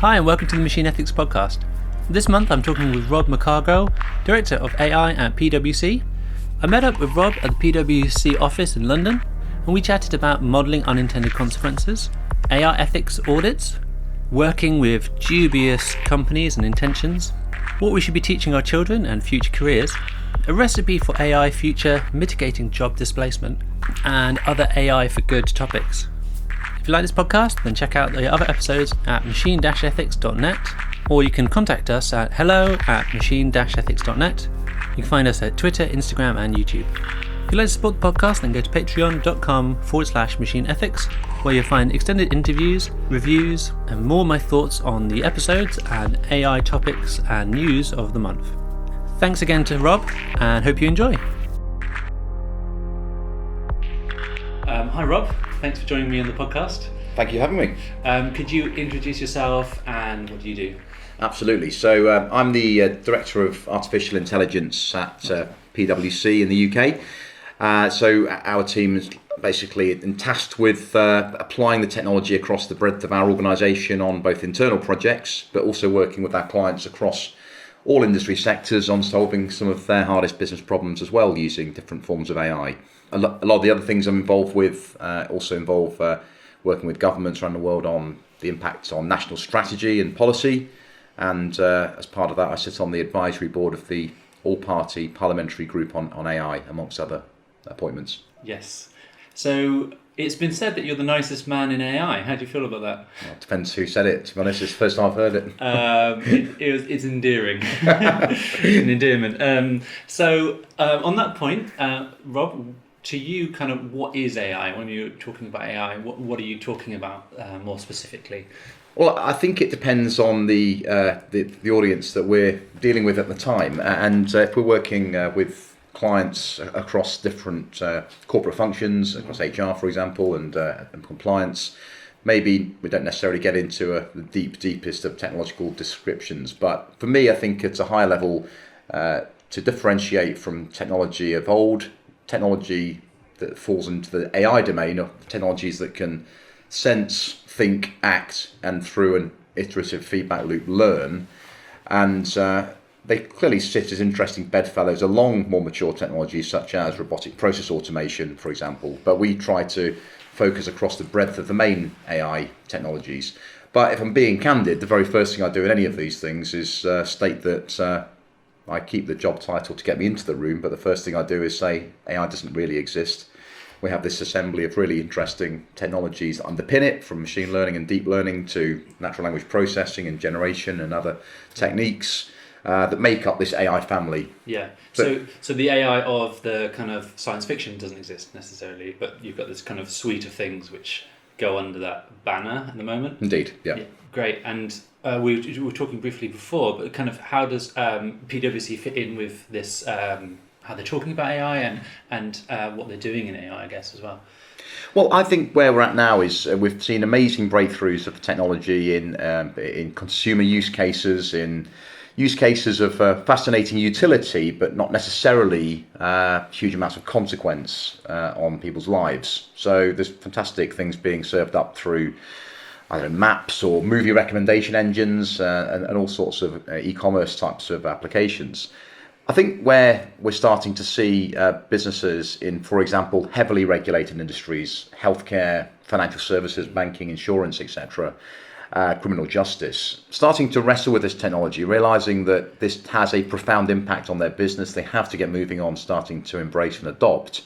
Hi and welcome to the Machine Ethics Podcast. This month I'm talking with Rob McCargow, Director of AI at PwC. I met up with Rob at the PwC office in London and we chatted about modelling unintended consequences, AI ethics audits, working with dubious companies and intentions, what we should be teaching our children and future careers, a recipe for AI future mitigating job displacement, and other AI for good topics. If you like this podcast, then check out the other episodes at machine-ethics.net, or you can contact us at hello@machine-ethics.net. You can find us at Twitter, Instagram, and YouTube. If you'd like to support the podcast, then go to patreon.com/machineethics, where you'll find extended interviews, reviews, and more of my thoughts on the episodes and AI topics and news of the month. Thanks again to Rob, and hope you enjoy. Hi Rob, thanks for joining me on the podcast. Thank you for having me. Could you introduce yourself and what do you do? Absolutely. So I'm the Director of Artificial Intelligence at PwC in the UK. So our team is basically tasked with applying the technology across the breadth of our organisation on both internal projects, but also working with our clients across all industry sectors on solving some of their hardest business problems as well, using different forms of AI. A lot of the other things I'm involved with also involve working with governments around the world on the impacts on national strategy and policy. And as part of that, I sit on the advisory board of the all-party parliamentary group on AI, amongst other appointments. Yes. So it's been said that you're the nicest man in AI. How do you feel about that? Well, it depends who said it. To be honest, it's the first time I've heard it. It's endearing. It's an endearment. So on that point, Rob, to you, kind of what is AI? When you're talking about AI, what are you talking about more specifically? Well, I think it depends on the audience that we're dealing with at the time. And if we're working with clients across different corporate functions, across HR, for example, and compliance, maybe we don't necessarily get into the deepest of technological descriptions. But for me, I think it's a higher level to differentiate from technology of old, technology that falls into the AI domain, of technologies that can sense, think, act, and through an iterative feedback loop learn. And they clearly sit as interesting bedfellows along more mature technologies such as robotic process automation, for example. But we try to focus across the breadth of the main AI technologies. But if I'm being candid, the very first thing I do in any of these things is state that I keep the job title to get me into the room, but the first thing I do is say AI doesn't really exist. We have this assembly of really interesting technologies that underpin it, from machine learning and deep learning to natural language processing and generation and other techniques that make up this AI family. Yeah. So the AI of the kind of science fiction doesn't exist necessarily, but you've got this kind of suite of things which go under that banner at the moment. Indeed. Yeah. Great. And we were talking briefly before, but kind of how does PwC fit in with this? How they're talking about AI and what they're doing in AI, I guess, as well. Well, I think where we're at now is we've seen amazing breakthroughs of technology in consumer use cases, in use cases of fascinating utility, but not necessarily huge amounts of consequence on people's lives. So there's fantastic things being served up through maps or movie recommendation engines and all sorts of e-commerce types of applications. I think where we're starting to see businesses in, for example, heavily regulated industries, healthcare, financial services, banking, insurance, etc., criminal justice, starting to wrestle with this technology, realizing that this has a profound impact on their business. They have to get moving on, starting to embrace and adopt.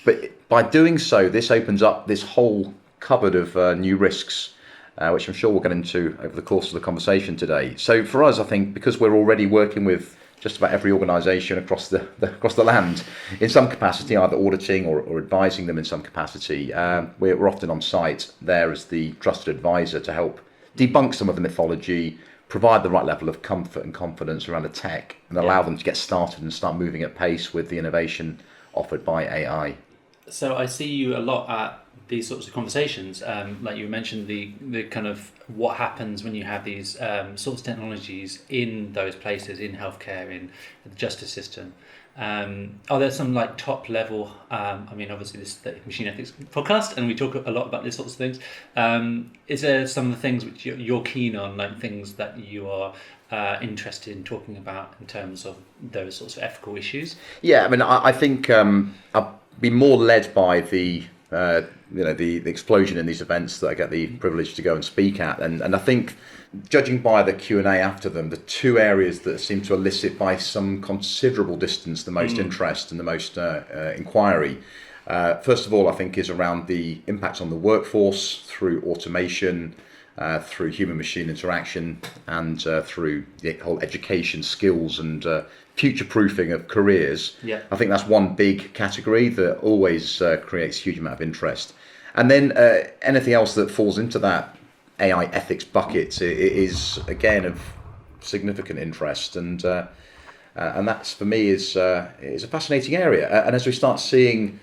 But by doing so, this opens up this whole cupboard of new risks, which I'm sure we'll get into over the course of the conversation today. So for us, I think because we're already working with just about every organisation across the land in some capacity, either auditing or advising them in some capacity, we're often on site there as the trusted advisor to help debunk some of the mythology, provide the right level of comfort and confidence around the tech, and allow them to get started and start moving at pace with the innovation offered by AI. So I see you a lot at these sorts of conversations, like you mentioned, the kind of what happens when you have these sorts of technologies in those places, in healthcare, in the justice system. Are there some like top level? I mean, obviously this is the machine ethics podcast, and we talk a lot about these sorts of things. Is there some of the things which you're keen on, like things that you are interested in talking about in terms of those sorts of ethical issues? Yeah, I mean, I think I'll be more led by the the explosion in these events that I get the privilege to go and speak at, and I think, judging by the Q&A after them, the two areas that seem to elicit by some considerable distance the most interest and the most inquiry, first of all, I think, is around the impact on the workforce through automation, through human-machine interaction, and through the whole education, skills, and future-proofing of careers. Yeah. I think that's one big category that always creates a huge amount of interest. And then anything else that falls into that AI ethics bucket is again of significant interest, and that's, for me, is a fascinating area. And as we start seeing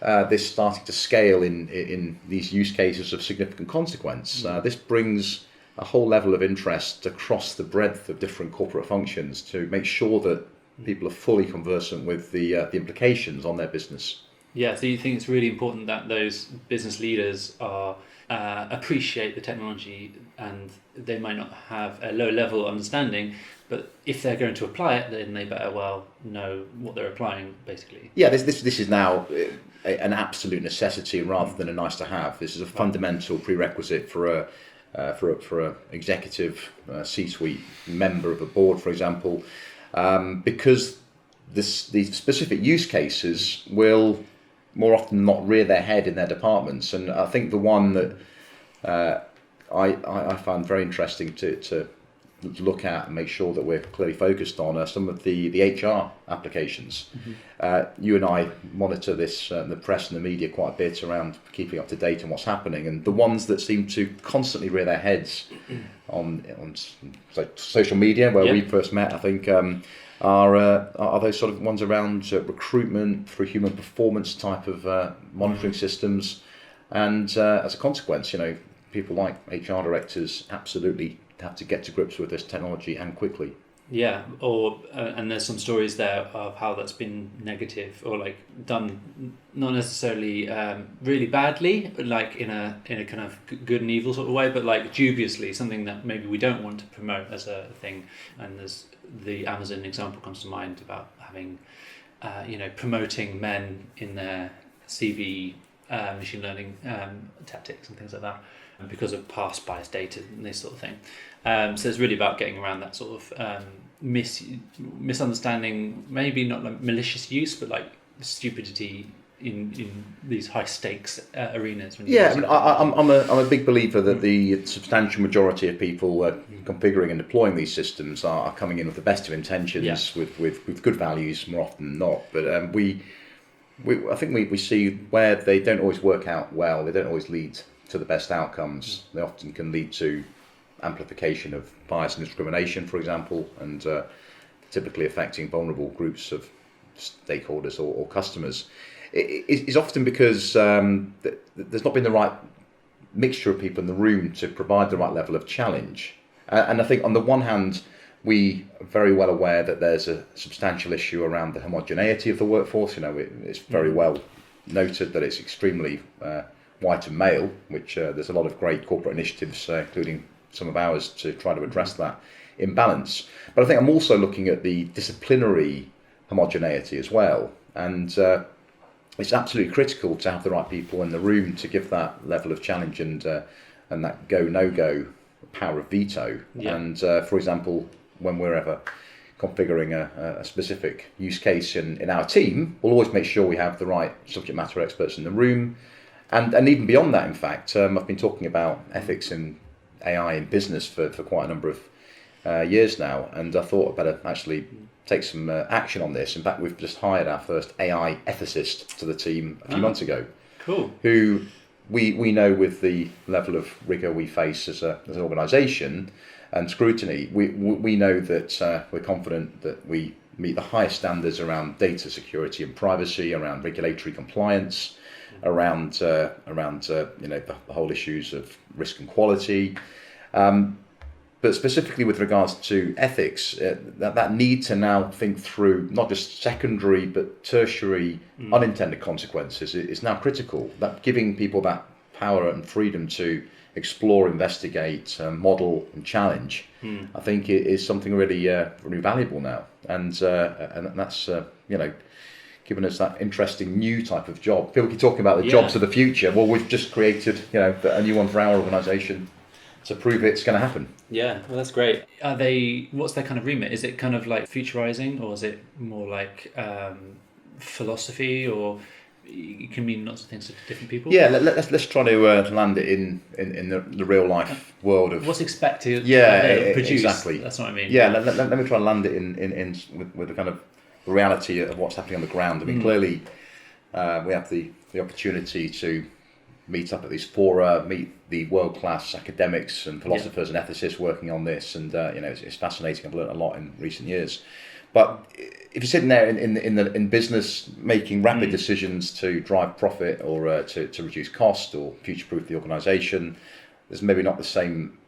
this starting to scale in these use cases of significant consequence, this brings a whole level of interest across the breadth of different corporate functions to make sure that people are fully conversant with the implications on their business. Yeah, so you think it's really important that those business leaders are appreciate the technology, and they might not have a low level understanding, but if they're going to apply it, then they better well know what they're applying, basically. Yeah, this is now an absolute necessity rather than a nice to have. This is a fundamental prerequisite for a executive C-suite member of a board, for example, because these specific use cases will more often not rear their head in their departments. And I think the one that I found very interesting to look at and make sure that we're clearly focused on are some of the HR applications. You and I monitor this in the press and the media quite a bit around keeping up to date on what's happening, and the ones that seem to constantly rear their heads on social media, where we first met, I think, are those sort of ones around recruitment through human performance type of monitoring systems, and as a consequence, people like HR directors absolutely have to get to grips with this technology, and quickly. Yeah, or and there's some stories there of how that's been negative or like done, not necessarily really badly, but like in a kind of good and evil sort of way, but like dubiously, something that maybe we don't want to promote as a thing. And there's the Amazon example comes to mind about having, promoting men in their CV machine learning tactics and things like that, because of past bias data and this sort of thing. So it's really about getting around that sort of misunderstanding, maybe not like malicious use, but like stupidity in these high stakes arenas. I'm a big believer that the substantial majority of people configuring and deploying these systems are coming in with the best of intentions, with good values more often than not. But I think we see where they don't always work out well. They don't always lead to the best outcomes. They often can lead to amplification of bias and discrimination, for example, and typically affecting vulnerable groups of stakeholders or customers. It's often because there's not been the right mixture of people in the room to provide the right level of challenge. And I think on the one hand, we are very well aware that there's a substantial issue around the homogeneity of the workforce. It's very well noted that it's extremely white and male, which there's a lot of great corporate initiatives, including some of ours, to try to address that imbalance. But I think I'm also looking at the disciplinary homogeneity as well, and it's absolutely critical to have the right people in the room to give that level of challenge and that go-no-go power of veto. And for example, when we're ever configuring a specific use case in our team, we'll always make sure we have the right subject matter experts in the room. And even beyond that, in fact, I've been talking about ethics in AI in business for quite a number of years now, and I thought I'd better actually take some action on this. In fact, we've just hired our first AI ethicist to the team a few months ago. Cool. Who we know, with the level of rigour we face as an organisation and scrutiny, we know that we're confident that we meet the highest standards around data security and privacy, around regulatory compliance, around the whole issues of risk and quality. But specifically with regards to ethics, that need to now think through not just secondary but tertiary unintended consequences is now critical. That giving people that power and freedom to explore, investigate, model, and challenge, I think it is something really, really valuable now, and that's given us that interesting new type of job. People keep talking about the jobs of the future. Well, we've just created a new one for our organisation to prove it's going to happen. Yeah, well, that's great. What's their kind of remit? Is it kind of like futurizing, or is it more like philosophy, or it can mean lots of things to different people? Yeah, let's try to land it in the real life world of what's expected. Produce. Exactly. That's what I mean. Yeah, let me try and land it in with the kind of reality of what's happening on the ground. I mean, clearly we have the opportunity to meet up at these fora, meet the world-class academics and philosophers and ethicists working on this, and it's fascinating. I've learned a lot in recent years. But if you're sitting there in business making rapid decisions to drive profit or to reduce cost or future-proof the organisation, there's maybe not the same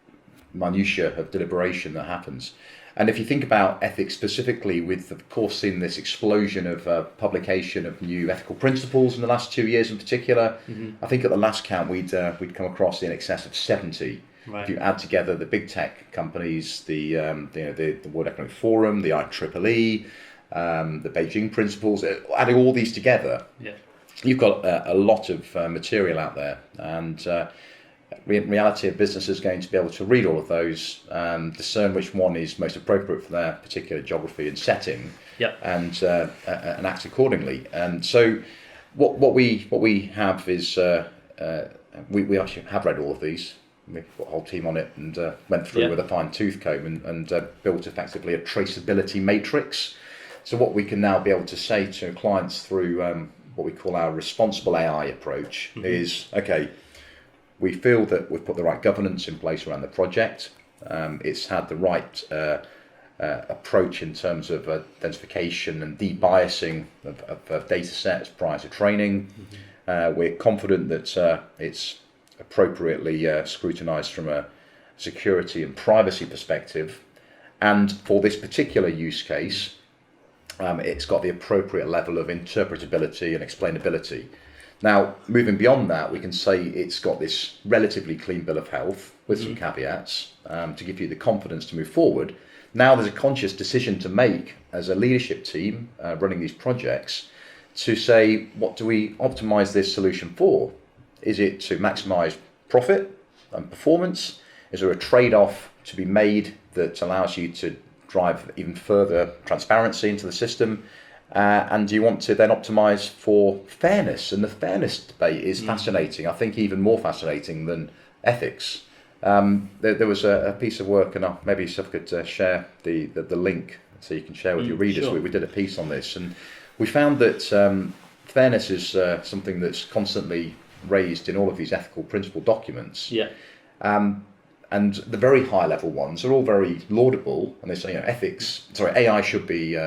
minutiae of deliberation that happens. And if you think about ethics specifically, with of course seeing this explosion of publication of new ethical principles in the last 2 years in particular, I think at the last count we'd come across in excess of 70. Right. If you add together the big tech companies, the World Economic Forum, the IEEE, the Beijing Principles, adding all these together, you've got a lot of material out there, and reality of business is going to be able to read all of those, discern which one is most appropriate for their particular geography and setting, and act accordingly. And so, what we have is we actually have read all of these. We've got a whole team on it and went through with a fine tooth comb and built effectively a traceability matrix. So what we can now be able to say to clients through what we call our responsible AI approach is, okay, we feel that we've put the right governance in place around the project. It's had the right approach in terms of identification and debiasing of data sets prior to training. We're confident that it's appropriately scrutinised from a security and privacy perspective. And for this particular use case, it's got the appropriate level of interpretability and explainability. Now, moving beyond that, we can say it's got this relatively clean bill of health with some caveats to give you the confidence to move forward. Now there's a conscious decision to make as a leadership team running these projects to say, what do we optimize this solution for? Is it to maximize profit and performance? Is there a trade-off to be made that allows you to drive even further transparency into the system? And do you want to then optimize for fairness? And the fairness debate is fascinating. I think even more fascinating than ethics. There was a piece of work, and maybe Soph could share the link so you can share with your readers. Sure. We did a piece on this, and we found that fairness is something that's constantly raised in all of these ethical principle documents. And the very high level ones are all very laudable, and they say, AI should be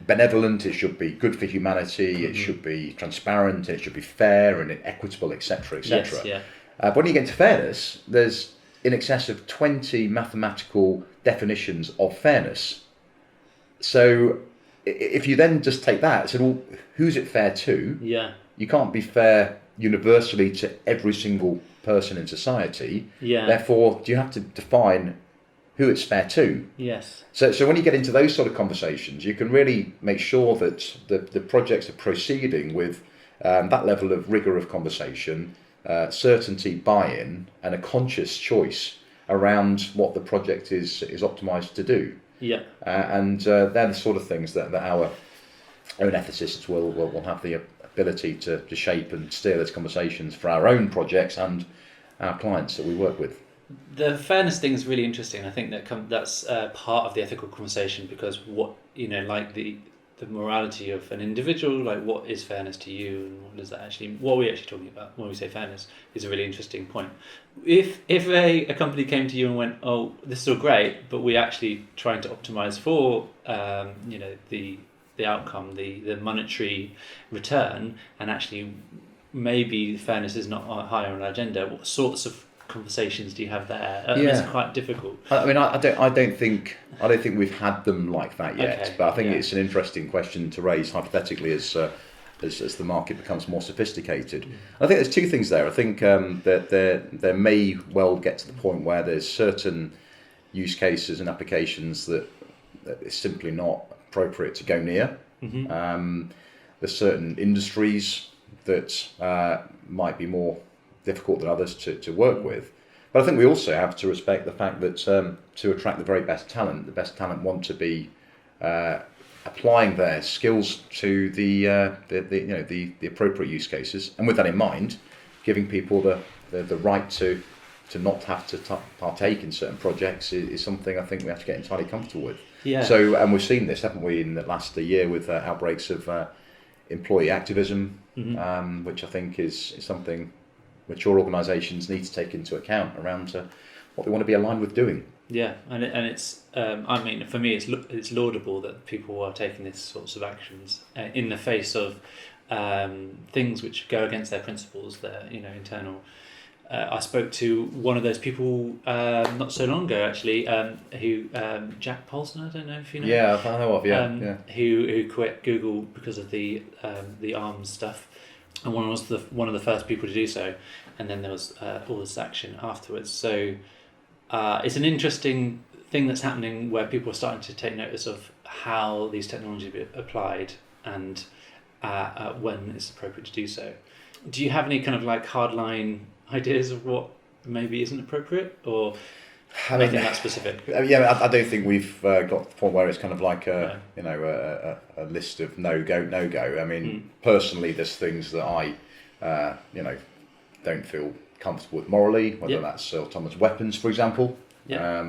benevolent, it should be good for humanity, it should be transparent, it should be fair and equitable, etc., etc. Yes, But when you get into fairness, there's in excess of 20 mathematical definitions of fairness. So if you then just take that and say, well, who's it fair to? You can't be fair universally to every single person in society. Therefore, do you have to define who it's fair to? So when you get into those sort of conversations, you can really make sure that the projects are proceeding with that level of rigour of conversation, certainty, buy-in, and a conscious choice around what the project is optimised to do. And they're the sort of things that our own ethicists will have the ability to shape and steer those conversations for our own projects and our clients that we work with. The fairness thing is really interesting. I think that's part of the ethical conversation, because like the morality of an individual, like what is fairness to you, and what are we actually talking about when we say fairness, is a really interesting point. If a company came to you and went, oh, this is all great, but we're actually trying to optimize for the outcome, the monetary return, and actually maybe fairness is not higher on our agenda, what sorts of conversations do you have there? It's quite difficult. I mean, I don't think we've had them like that yet. Okay, but I think it's an interesting question to raise hypothetically as the market becomes more sophisticated. I think there's two things there. I think that there may well get to the point where there's certain use cases and applications that it's simply not appropriate to go near. There's certain industries that might be more difficult than others to work with. But I think we also have to respect the fact that to attract the very best talent, the best talent want to be applying their skills to the appropriate use cases, and with that in mind, giving people the right to not have to partake in certain projects is something I think we have to get entirely comfortable with. Yeah. So, and we've seen this, haven't we, in the last year with outbreaks of employee activism, which I think is something mature organisations need to take into account around what they want to be aligned with doing. Yeah, and it's I mean, for me, it's laudable that people are taking these sorts of actions in the face of things which go against their principles, their internal. I spoke to one of those people not so long ago, actually, who Jack Paulson. I don't know if you know. Yeah, I know of. Yeah. Who quit Google because of the arms stuff, and was one of the first people to do so, and then there was all this action afterwards. So it's an interesting thing that's happening where people are starting to take notice of how these technologies are applied and when it's appropriate to do so. Do you have any kind of like hardline ideas of what maybe isn't appropriate, or anything that specific? Yeah, I don't think we've got to the point where it's kind of like a list of no go. I mean, personally, there's things that I don't feel comfortable with morally, whether that's autonomous weapons, for example. Are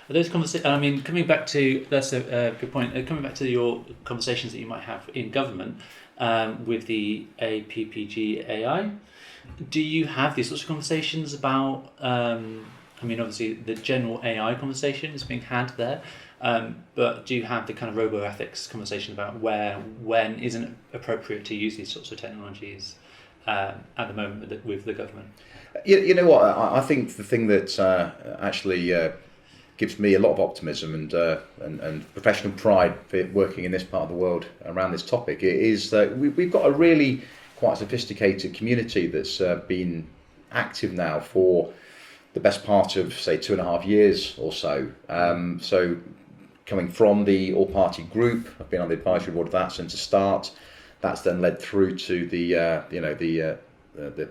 those conversations? I mean, coming back to that's a good point. Coming back to your conversations that you might have in government with the APPG AI. Do you have these sorts of conversations about, I mean, obviously the general AI conversation is being had there, but do you have the kind of robo-ethics conversation about when isn't appropriate to use these sorts of technologies at the moment with the government? You know what, I think the thing that actually gives me a lot of optimism and professional pride for working in this part of the world around this topic is that we've got a really quite sophisticated community that's been active now for the best part of, say, 2.5 years or so. So coming from the all-party group, I've been on the advisory board of that since the start. That's then led through to the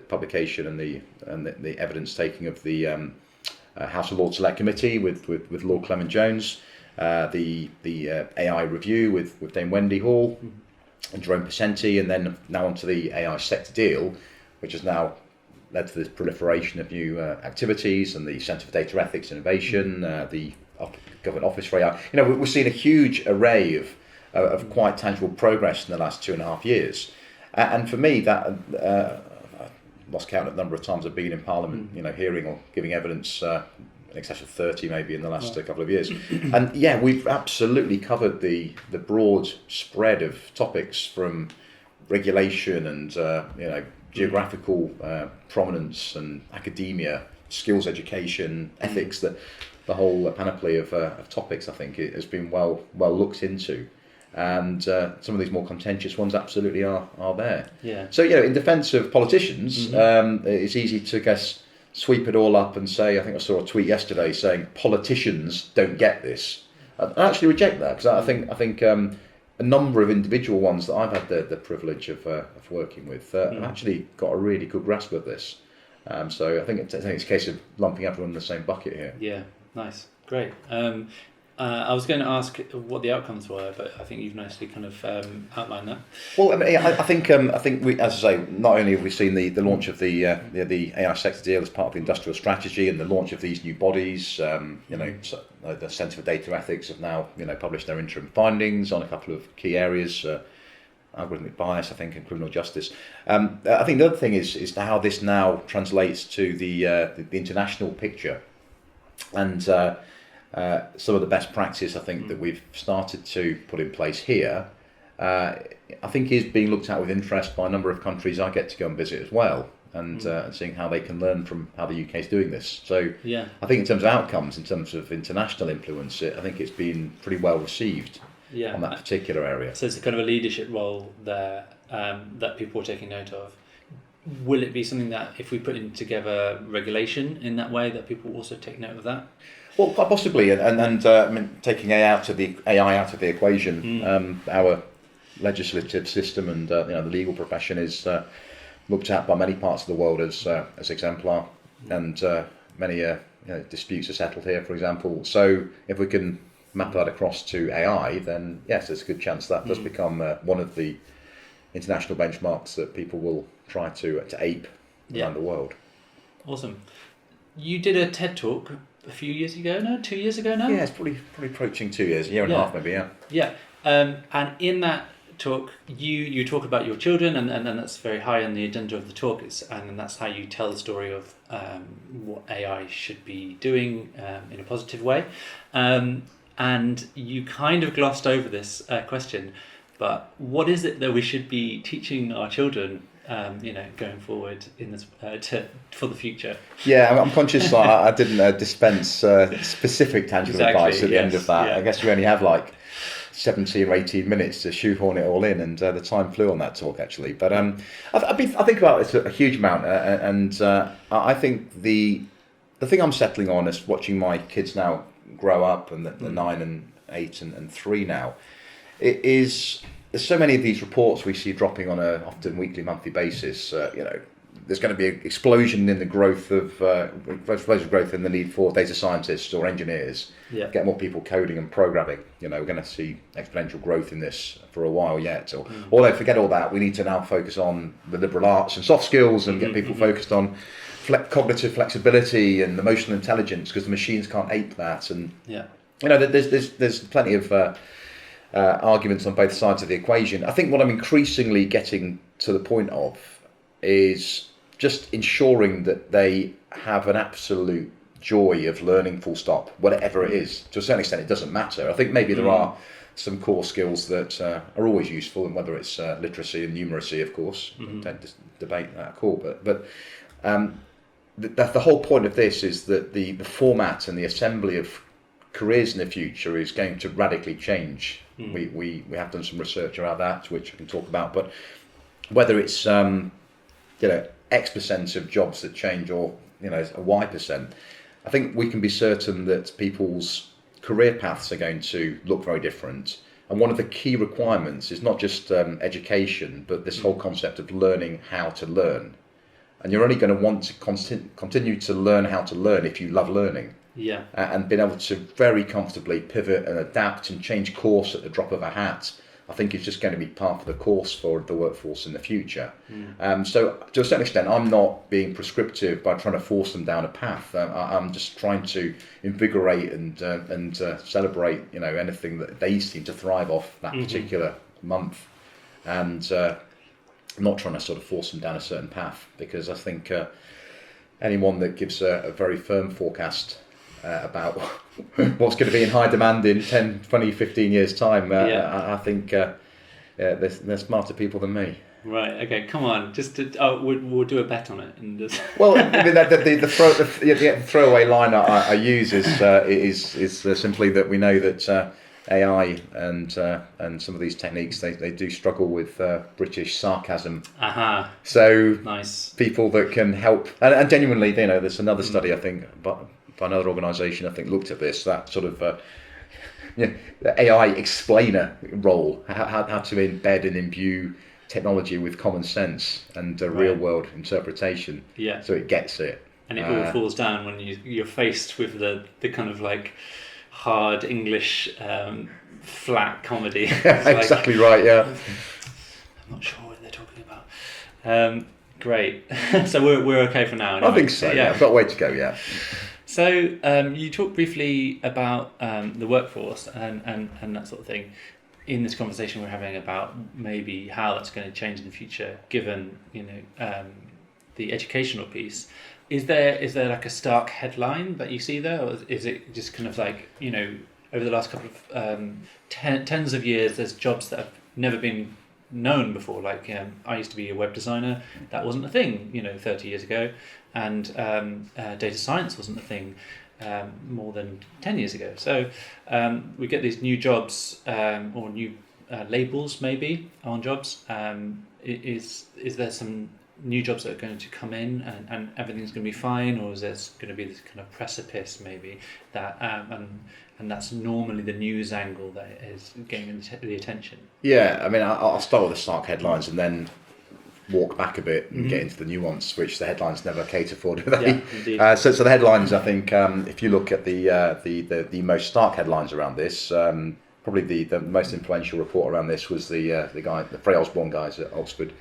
publication and the evidence taking of the House of Lords Select Committee with Lord Clement Jones, the AI review with Dame Wendy Hall and Jerome Pesenti, and then now onto the AI sector deal, which has now led to this proliferation of new activities and the Centre for Data Ethics Innovation, the Government Office for AI. We've seen a huge array of quite tangible progress in the last 2.5 years, and for me that I lost count of the number of times I've been in Parliament, hearing or giving evidence. In excess of 30 maybe in the last couple of years. And yeah, we've absolutely covered the broad spread of topics from regulation and geographical prominence and academia, skills education, ethics, the whole panoply of topics I think it has been well looked into. And some of these more contentious ones absolutely are there. Yeah. So in defence of politicians, it's easy to guess sweep it all up and say, I think I saw a tweet yesterday saying politicians don't get this. I actually reject that, because I think a number of individual ones that I've had the privilege of working with have actually got a really good grasp of this. So I think it's a case of lumping everyone in the same bucket here. Yeah, nice, great. I was going to ask what the outcomes were, but I think you've nicely kind of outlined that. Well, I think we, as I say, not only have we seen the launch of the AI sector deal as part of the industrial strategy and the launch of these new bodies, the Centre for Data Ethics have now published their interim findings on a couple of key areas, algorithmic bias, I think, and criminal justice. I think the other thing is how this now translates to the international picture, and some of the best practice I think that we've started to put in place here, I think is being looked at with interest by a number of countries I get to go and visit as well. and seeing how they can learn from how the UK is doing this. So Yeah. I think in terms of outcomes, in terms of international influence, I think it's been pretty well received on that particular area. So it's a kind of a leadership role there that people are taking note of. Will it be something that if we put in together regulation in that way that people also take note of that? Well, quite possibly, and I mean, taking AI out of the equation, our legislative system and the legal profession is looked at by many parts of the world as exemplar, and many disputes are settled here, for example. So if we can map that across to AI, then yes, there's a good chance that does become one of the international benchmarks that people will try to ape around the world. Awesome. You did a TED talk a few years ago now, 2 years ago now? Yeah, it's probably approaching 2 years, a year and a half maybe, yeah. Yeah. And in that talk, you talk about your children, and that's very high on the agenda of the talk, and that's how you tell the story of what AI should be doing in a positive way. And you kind of glossed over this question, but what is it that we should be teaching our children going forward in this for the future? Yeah, I'm conscious that I didn't dispense specific tangible advice at the end of that. Yeah. I guess we only have like 17 or 18 minutes to shoehorn it all in, and the time flew on that talk actually. But I think about it a huge amount, and I think the thing I'm settling on is watching my kids now grow up, and the 9 and 8 and 3 now. It is. There's so many of these reports we see dropping on a often weekly, monthly basis. There's going to be an explosion in the growth of in the need for data scientists or engineers. Yeah. Get more people coding and programming. We're going to see exponential growth in this for a while yet. Although forget all that, we need to now focus on the liberal arts and soft skills and get people focused on cognitive flexibility and emotional intelligence, because the machines can't ape that. And there's plenty of arguments on both sides of the equation. I think what I'm increasingly getting to the point of is just ensuring that they have an absolute joy of learning, full stop, whatever it is. To a certain extent, it doesn't matter. I think maybe there are some core skills that are always useful, and whether it's literacy and numeracy, of course, we tend to debate that call. But the whole point of this is that the format and the assembly of careers in the future is going to radically change. We have done some research around that, which I can talk about. But whether it's X% of jobs that change, or a Y%, I think we can be certain that people's career paths are going to look very different. And one of the key requirements is not just education, but this whole concept of learning how to learn. And you're only going to want to continue to learn how to learn if you love learning. Yeah. And being able to very comfortably pivot and adapt and change course at the drop of a hat, I think is just going to be part of the course for the workforce in the future. So to a certain extent, I'm not being prescriptive by trying to force them down a path. I'm just trying to invigorate and celebrate anything that they seem to thrive off that particular month, and I'm not trying to sort of force them down a certain path, because I think anyone that gives a very firm forecast about what's going to be in high demand in 10, 20, 15 years time, I think they're smarter people than me. Right. Okay. Come on. We'll do a bet on it. And just... Well, I mean, the throwaway line I use is simply that we know that AI and some of these techniques they do struggle with British sarcasm. Aha. So nice. People that can help, and genuinely, there's another study I think, by another organisation I think looked at this, that sort of the AI explainer role, how to embed and imbue technology with common sense and real world interpretation. Yeah. So it gets it. And it all falls down when you're faced with the kind of like hard English flat comedy. Exactly right. Yeah. I'm not sure what they're talking about. Great. So we're okay for now. Anyway. I think so. Yeah. I've got a way to go. Yeah. So you talked briefly about the workforce and that sort of thing in this conversation we're having about maybe how that's going to change in the future, given the educational piece. Is there like a stark headline that you see there, or is it just kind of like over the last couple of tens of years, there's jobs that have never been known before. Like I used to be a web designer, that wasn't a thing, 30 years ago, and data science wasn't a thing more than 10 years ago. So we get these new jobs or new labels maybe on jobs. Is there some new jobs that are going to come in and everything's going to be fine, or is there going to be this kind of precipice maybe that and that's normally the news angle that is getting the attention? Yeah, I mean, I'll start with the stark headlines and then walk back a bit and get into the nuance, which the headlines never cater for, do they? Yeah, indeed. So the headlines, I think, if you look at the most stark headlines around this, probably the most influential report around this was the Frey Osborne guys at Oxford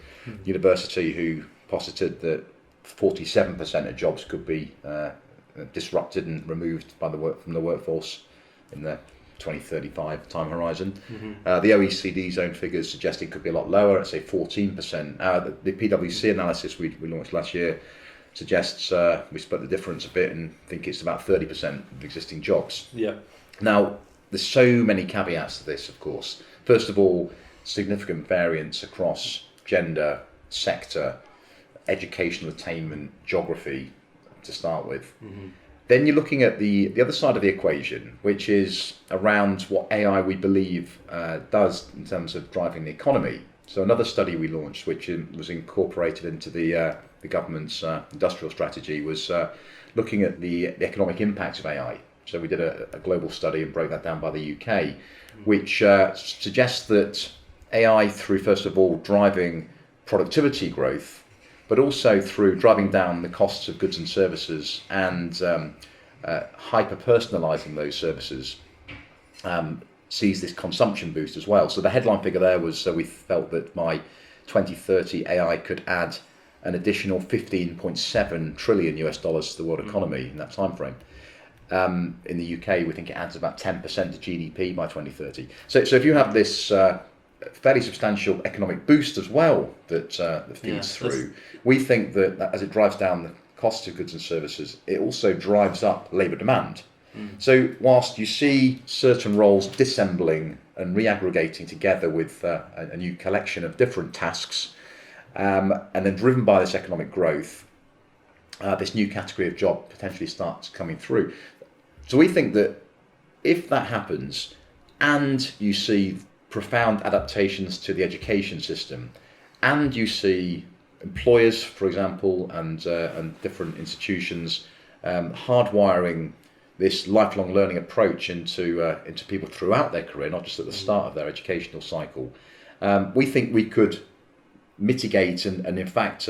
University, who posited that 47% of jobs could be disrupted and removed from the workforce in the 2035 time horizon. The OECD's own figures suggest it could be a lot lower, I'd say 14%. The PwC analysis we launched last year suggests we split the difference a bit and think it's about 30% of existing jobs. Yeah. Now, there's so many caveats to this, of course. First of all, significant variance across gender, sector, educational attainment, geography, to start with. Then you're looking at the other side of the equation, which is around what AI, we believe, does in terms of driving the economy. So another study we launched, which was incorporated into the government's industrial strategy, was looking at the economic impact of AI. So we did a global study and broke that down by the UK, which suggests that AI, through first of all driving productivity growth, but also through driving down the costs of goods and services and hyper-personalising those services, sees this consumption boost as well. So the headline figure there was we felt that by 2030 AI could add an additional $15.7 trillion US dollars to the world economy in that time frame. In the UK, we think it adds about 10% to GDP by 2030. So if you have this fairly substantial economic boost as well that feeds through, we think that as it drives down the costs of goods and services, it also drives up labour demand. So whilst you see certain roles dissembling and reaggregating together with a new collection of different tasks, and then driven by this economic growth, this new category of job potentially starts coming through. So we think that if that happens and you see profound adaptations to the education system, and you see employers, for example, and different institutions hardwiring this lifelong learning approach into people throughout their career, not just at the start of their educational cycle, we think we could mitigate and in fact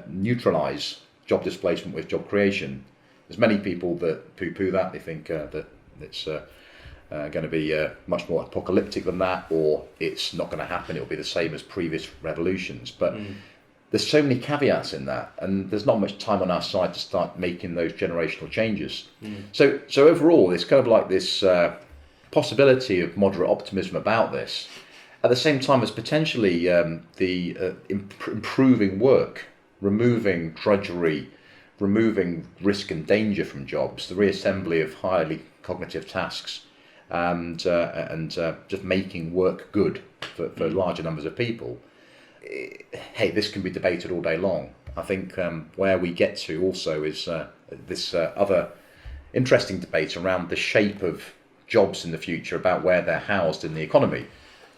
neutralise job displacement with job creation. There's many people that poo-poo that. They think that it's going to be much more apocalyptic than that, or it's not going to happen, it'll be the same as previous revolutions. But there's so many caveats in that, and there's not much time on our side to start making those generational changes. So overall, it's kind of like this possibility of moderate optimism about this, at the same time as potentially improving work, removing drudgery, removing risk and danger from jobs, the reassembly of highly cognitive tasks, and just making work good for larger numbers of people. Hey, this can be debated all day long. I think where we get to also is this other interesting debate around the shape of jobs in the future, about where they're housed in the economy.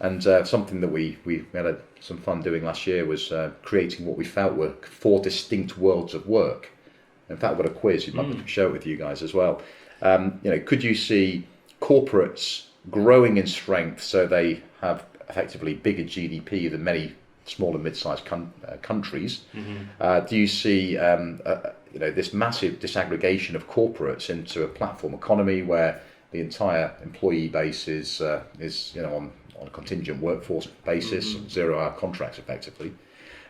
And something that we had some fun doing last year was creating what we felt were 4 distinct worlds of work. In fact, we've got a quiz, you'd like to share it with you guys as well. Could you see corporates growing in strength so they have effectively bigger GDP than many small and mid-sized countries? Do you see this massive disaggregation of corporates into a platform economy where the entire employee base is on a contingent workforce basis, 0-hour contracts effectively?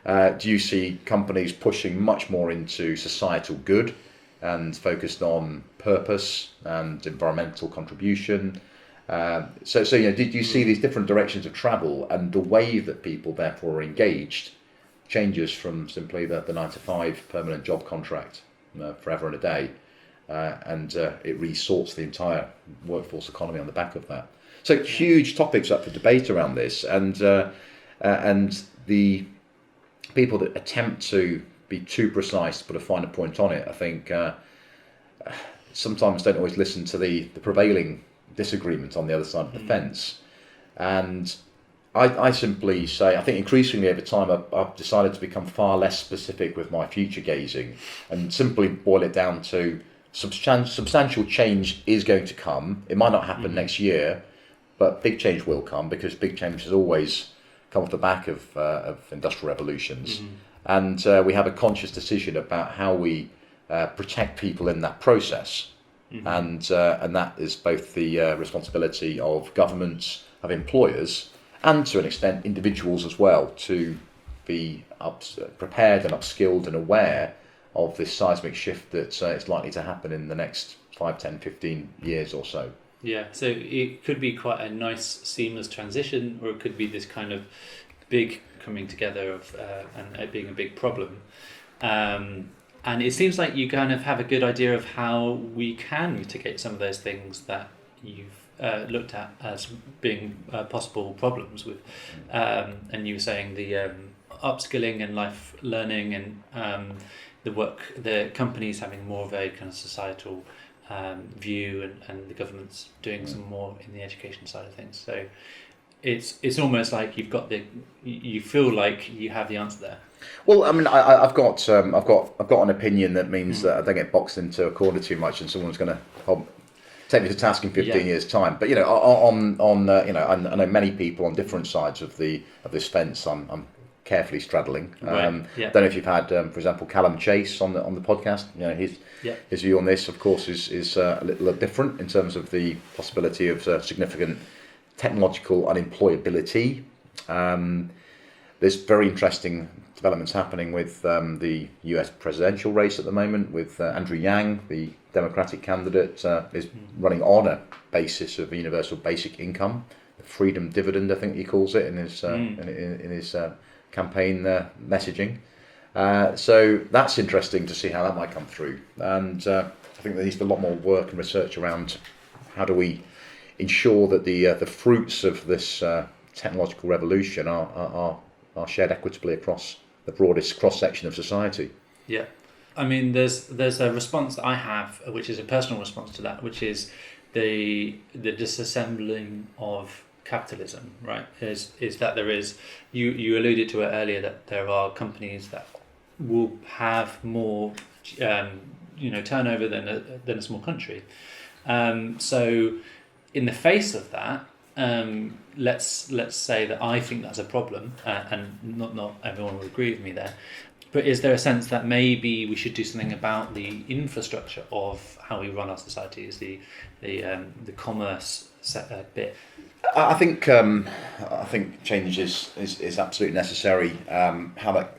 Do you see companies pushing much more into societal good and focused on purpose and environmental contribution? Did you see these different directions of travel, and the way that people therefore are engaged changes from simply the 9-to-5 permanent job contract forever and a day, and it resorts the entire workforce economy on the back of that. So huge topics up for debate around this, and and the people that attempt to be too precise to put a finer point on it, I think sometimes don't always listen to the prevailing disagreement on the other side of the fence. And I simply say, I think increasingly over time I've decided to become far less specific with my future gazing and simply boil it down to substantial change is going to come. It might not happen next year, but big change will come, because big change has always come off the back of industrial revolutions. And we have a conscious decision about how we protect people in that process. And that is both the responsibility of governments, of employers, and to an extent individuals as well, to be prepared and upskilled and aware of this seismic shift that is likely to happen in the next 5, 10, 15 years or so. Yeah, so it could be quite a nice seamless transition, or it could be this kind of big coming together of and it being a big problem. And it seems like you kind of have a good idea of how we can mitigate some of those things that you've looked at as being possible problems with. And you were saying the upskilling and life learning and the companies having more of a kind of societal view, and the government's doing some more in the education side of things. So it's almost like you feel like you have the answer there. Well, I mean, I've got an opinion that means that I don't get boxed into a corner too much, and someone's going to take me to task in 15 years' time. But I know many people on different sides of this fence. I'm carefully straddling. Don't know if you've had, for example, Callum Chase on the podcast. His view on this, of course, is a little different in terms of the possibility of significant technological unemployability. There's very interesting developments happening with the US presidential race at the moment, with Andrew Yang, the Democratic candidate, is running on a basis of universal basic income, the freedom dividend, I think he calls it in his campaign messaging. So that's interesting to see how that might come through. And I think there needs to be a lot more work and research around how do we ensure that the fruits of this technological revolution are shared equitably across the broadest cross-section of society. Yeah. I mean, there's a response that I have, which is a personal response to that, which is the disassembling of capitalism, right? Is that there is, you alluded to it earlier, that there are companies that will have more turnover than a small country. So in the face of that, let's say that I think that's a problem, and not everyone will agree with me there. But is there a sense that maybe we should do something about the infrastructure of how we run our societies, the commerce bit? I think change is absolutely necessary. How that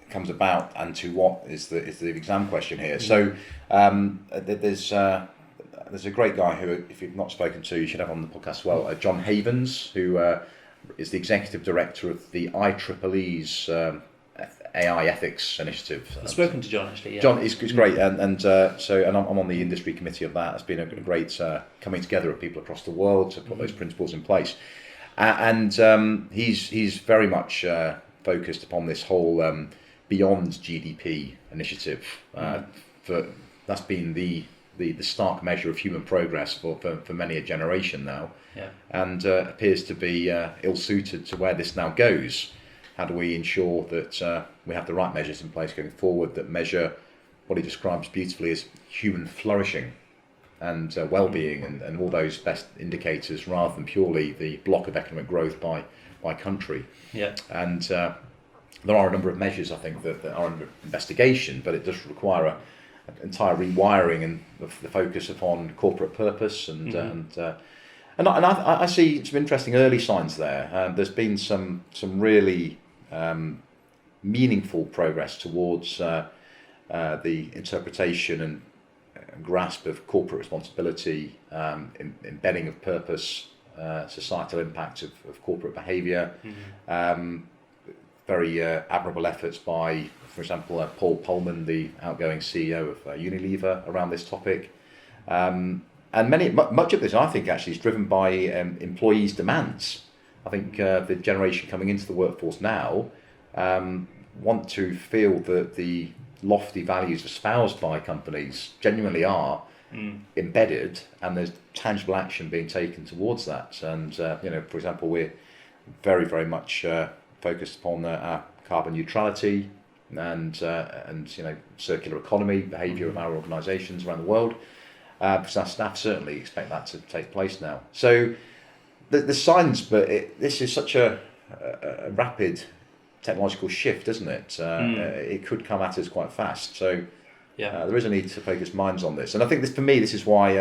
comes about and to what is the exam question here. So there's a great guy who, if you've not spoken to, you should have on the podcast as well, John Havens, who is the executive director of the IEEE's AI ethics initiative. I've spoken to John actually. Yeah. John is great, and I'm on the industry committee of that. It's been a great coming together of people across the world to put those principles in place, and he's very much focused upon this whole beyond GDP initiative. That's been the stark measure of human progress for many a generation now, and appears to be ill-suited to where this now goes. How do we ensure that we have the right measures in place going forward that measure what he describes beautifully as human flourishing and well-being and all those best indicators, rather than purely the block of economic growth by country? Yeah. And there are a number of measures, I think, that are under investigation, but it does require an entire rewiring and the focus upon corporate purpose and I see some interesting early signs there. There's been some really meaningful progress towards the interpretation and grasp of corporate responsibility, embedding of purpose, societal impact of corporate behaviour. Very admirable efforts by, for example, Paul Polman, the outgoing CEO of Unilever, around this topic. And much of this, I think, actually is driven by employees' demands. I think the generation coming into the workforce now want to feel that the lofty values espoused by companies genuinely are embedded, and there's tangible action being taken towards that. And for example, we're very, very much focused upon our carbon neutrality and circular economy behaviour of our organisations around the world. Because our staff certainly expect that to take place now. So the signs, but this is such a rapid technological shift, isn't it? It could come at us quite fast. So there is a need to focus minds on this. And I think this, for me, this is why,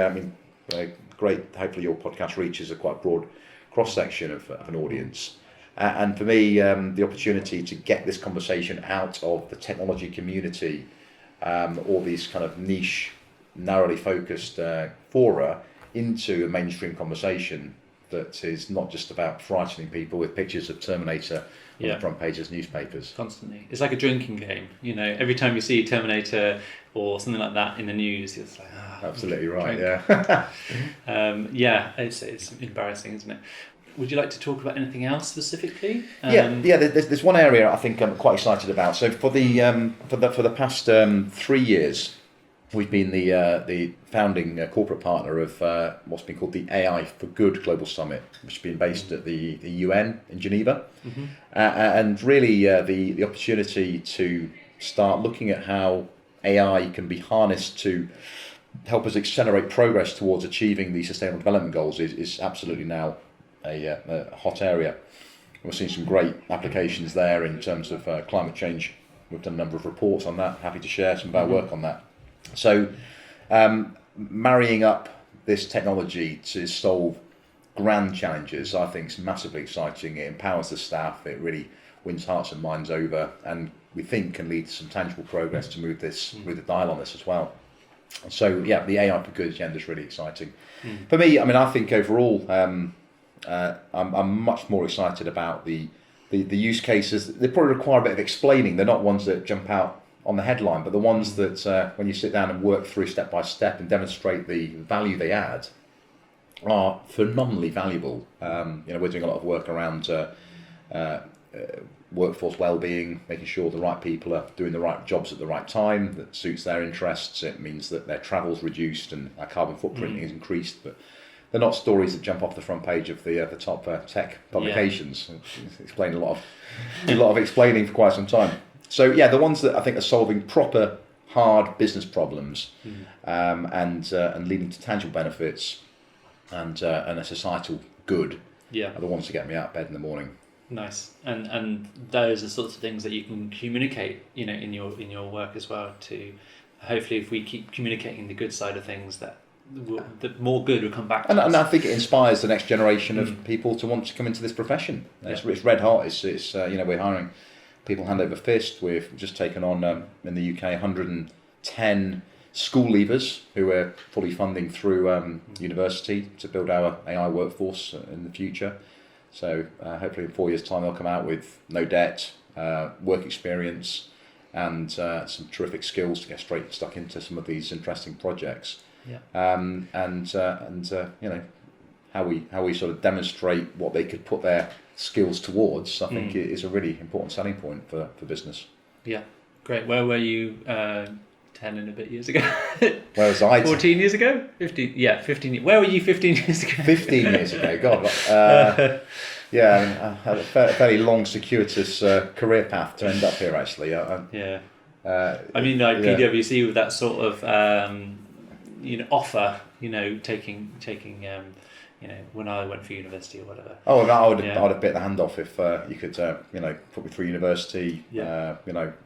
great, hopefully your podcast reaches a quite broad cross-section of an audience. And for me, the opportunity to get this conversation out of the technology community, or these kind of niche, narrowly focused fora, into a mainstream conversation that is not just about frightening people with pictures of Terminator on the front pages of newspapers. Constantly. It's like a drinking game. Every time you see Terminator or something like that in the news, it's like, absolutely right, yeah. It's embarrassing, isn't it? Would you like to talk about anything else specifically? There's one area I think I'm quite excited about. So for the past 3 years, we've been the founding corporate partner of what's been called the AI for Good Global Summit, which has been based at the UN in Geneva. And really the opportunity to start looking at how AI can be harnessed to help us accelerate progress towards achieving the Sustainable Development Goals is absolutely now a hot area. We're seeing some great applications there in terms of climate change. We've done a number of reports on that, happy to share some of our work on that. So marrying up this technology to solve grand challenges, I think, is massively exciting. It empowers the staff, it really wins hearts and minds over, and we think can lead to some tangible progress to move the dial on this as well. So the AI for Good agenda is really exciting. For me, I think overall I'm much more excited about the use cases. They probably require a bit of explaining. They're not ones that jump out on the headline, but the ones that when you sit down and work through step by step and demonstrate the value they add are phenomenally valuable. We're doing a lot of work around workforce well-being, making sure the right people are doing the right jobs at the right time that suits their interests. It means that their travel's reduced and our carbon footprint is increased, but they're not stories that jump off the front page of the top tech publications. Explain a lot of explaining for quite some time. So the ones that I think are solving proper hard business problems and leading to tangible benefits and a societal good are the ones that get me out of bed in the morning. Nice, and those are sorts of things that you can communicate, in your work as well. To hopefully, if we keep communicating the good side of things, that more good will come back to us. And I think it inspires the next generation of people to want to come into this profession. It's red hot. It's we're hiring people hand over fist. We've just taken on in the UK 110 school leavers who we're fully funding through university to build our AI workforce in the future. So hopefully in 4 years' time they'll come out with no debt, work experience, and some terrific skills to get straight stuck into some of these interesting projects. How we sort of demonstrate what they could put their skills towards, I think is a really important selling point for business. Yeah, great. Where were you 10 and a bit years ago? Where was I? 14 years ago? 15? Yeah, 15. Where were you 15 years ago? 15 years ago, God. I had a fairly long, circuitous career path to end up here, actually. PwC with that sort of offer, taking when I went for university or whatever. Oh, I would have bit the hand off if you could, put me through university,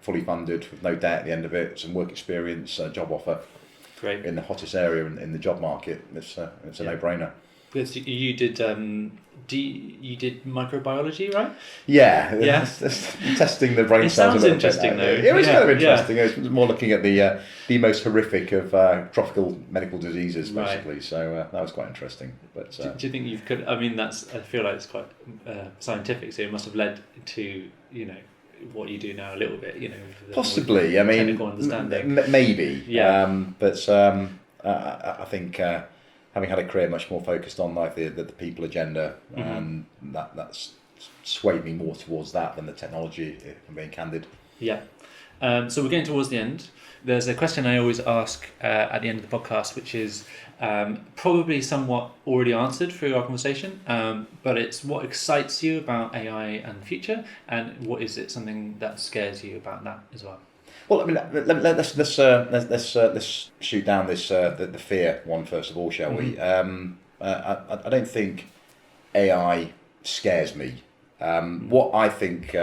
fully funded with no debt at the end of it, some work experience, job offer. Great. In the hottest area in the job market, it's a no-brainer. Because you did microbiology, right? Testing the brain cells. It sounds interesting, though. It was kind of interesting. It was more looking at the most horrific of tropical medical diseases, basically. Right. So that was quite interesting. But do you think you could? I mean, I feel like it's quite scientific, so it must have led to what you do now a little bit. Possibly. I mean, technical understanding. Maybe. But I think. having had a career much more focused on like the people agenda, and that's swayed me more towards that than the technology, if I'm being candid. Yeah. So we're getting towards the end. There's a question I always ask at the end of the podcast, which is probably somewhat already answered through our conversation, but it's what excites you about AI and the future, and what is it something that scares you about that as well? Well, I mean, let's shoot down this the fear one first of all, shall we? I don't think AI scares me. What I think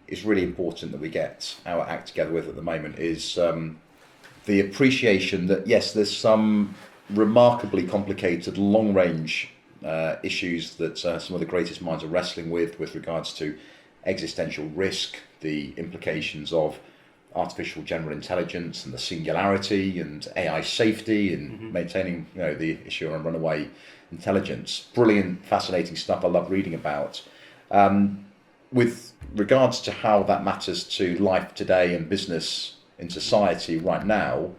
is really important that we get our act together with at the moment is the appreciation that yes, there's some remarkably complicated long-range issues that some of the greatest minds are wrestling with regards to existential risk, the implications of artificial general intelligence and the singularity, and AI safety, and maintaining the issue on runaway intelligence. Brilliant, fascinating stuff I love reading about. With regards to how that matters to life today and business in society right now,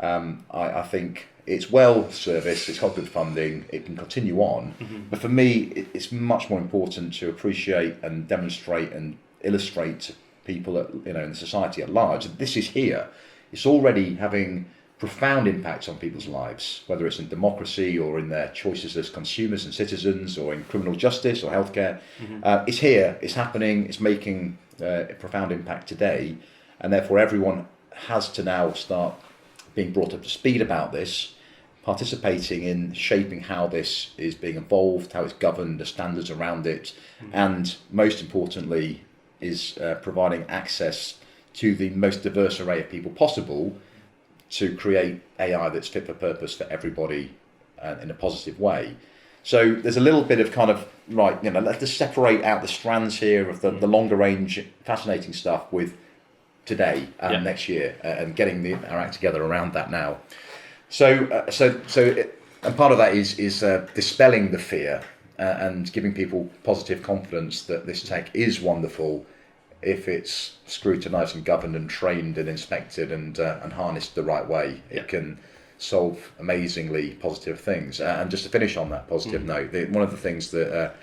I think it's well serviced, it's got good funding, it can continue on. But for me, it's much more important to appreciate and demonstrate and illustrate to people in the society at large that this is here. It's already having profound impacts on people's lives, whether it's in democracy or in their choices as consumers and citizens, or in criminal justice or healthcare. It's here, it's happening, it's making a profound impact today, and therefore everyone has to now start being brought up to speed about this, participating in shaping how this is being evolved, how it's governed, the standards around it, and most importantly is providing access to the most diverse array of people possible to create AI that's fit for purpose for everybody in a positive way. So there's a little bit of kind of, let's just separate out the strands here of the longer range fascinating stuff with today and next year, and getting our act together around that now. And part of that is dispelling the fear and giving people positive confidence that this tech is wonderful if it's scrutinised and governed and trained and inspected and harnessed the right way. It can solve amazingly positive things. And just to finish on that positive note, one of the things that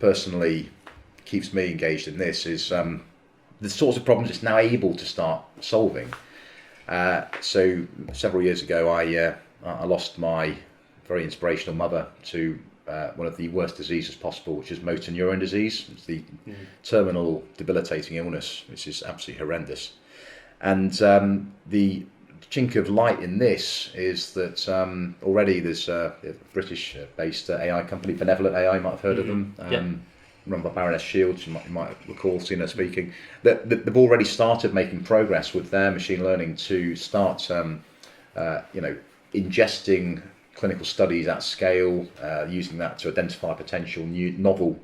personally keeps me engaged in this is the sorts of problems it's now able to start solving. So several years ago, I lost my very inspirational mother to one of the worst diseases possible, which is motor neuron disease. It's the terminal debilitating illness, which is absolutely horrendous. And the chink of light in this is that already there's a British-based AI company, Benevolent AI, you might have heard of them, run by Baroness Shields, you might recall seeing her speaking, that they've already started making progress with their machine learning to start ingesting clinical studies at scale, using that to identify potential new novel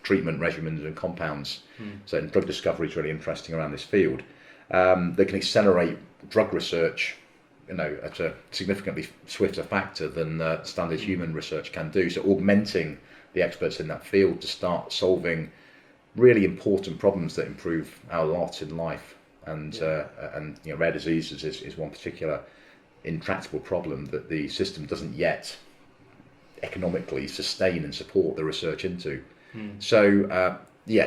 treatment regimens and compounds. So drug discovery is really interesting around this field. They can accelerate drug research, at a significantly swifter factor than standard human research can do. So augmenting the experts in that field to start solving really important problems that improve our lot in life. And rare diseases is one particular intractable problem that the system doesn't yet economically sustain and support the research into. So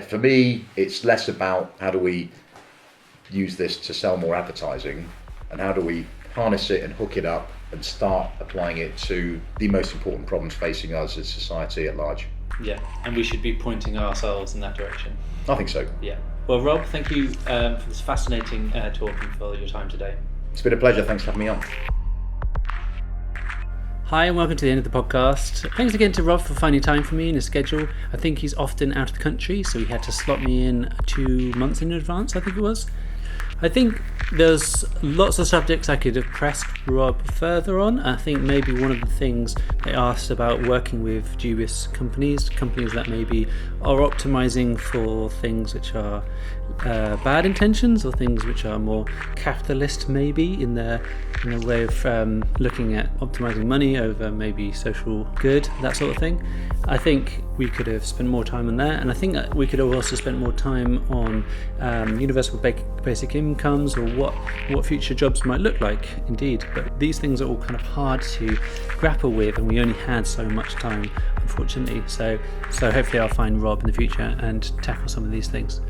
for me, it's less about how do we use this to sell more advertising, and how do we harness it and hook it up and start applying it to the most important problems facing us as society at large. Yeah, and we should be pointing ourselves in that direction. I think so. Yeah. Well, Rob, thank you for this fascinating talk and for your time today. It's been a pleasure. Thanks for having me on. Hi and welcome to the end of the podcast. Thanks again to Rob for finding time for me in his schedule. I think he's often out of the country, so he had to slot me in 2 months in advance, I think it was. I think there's lots of subjects I could have pressed Rob further on. I think maybe one of the things they asked about working with dubious companies that maybe are optimizing for things which are bad intentions, or things which are more capitalist maybe in their way of looking at optimizing money over maybe social good, that sort of thing. I think we could have spent more time on that, and I think that we could have also spent more time on universal basic income doom comes or what future jobs might look like, indeed. But these things are all kind of hard to grapple with, and we only had so much time, unfortunately. So hopefully I'll find Rob in the future and tackle some of these things.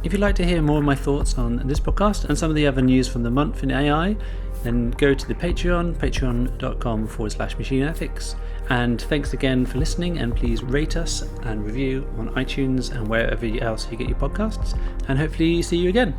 If you'd like to hear more of my thoughts on this podcast and some of the other news from the month in AI, then go to the patreon.com/machine ethics. And thanks again for listening, and please rate us and review on iTunes and wherever else you get your podcasts, and hopefully see you again.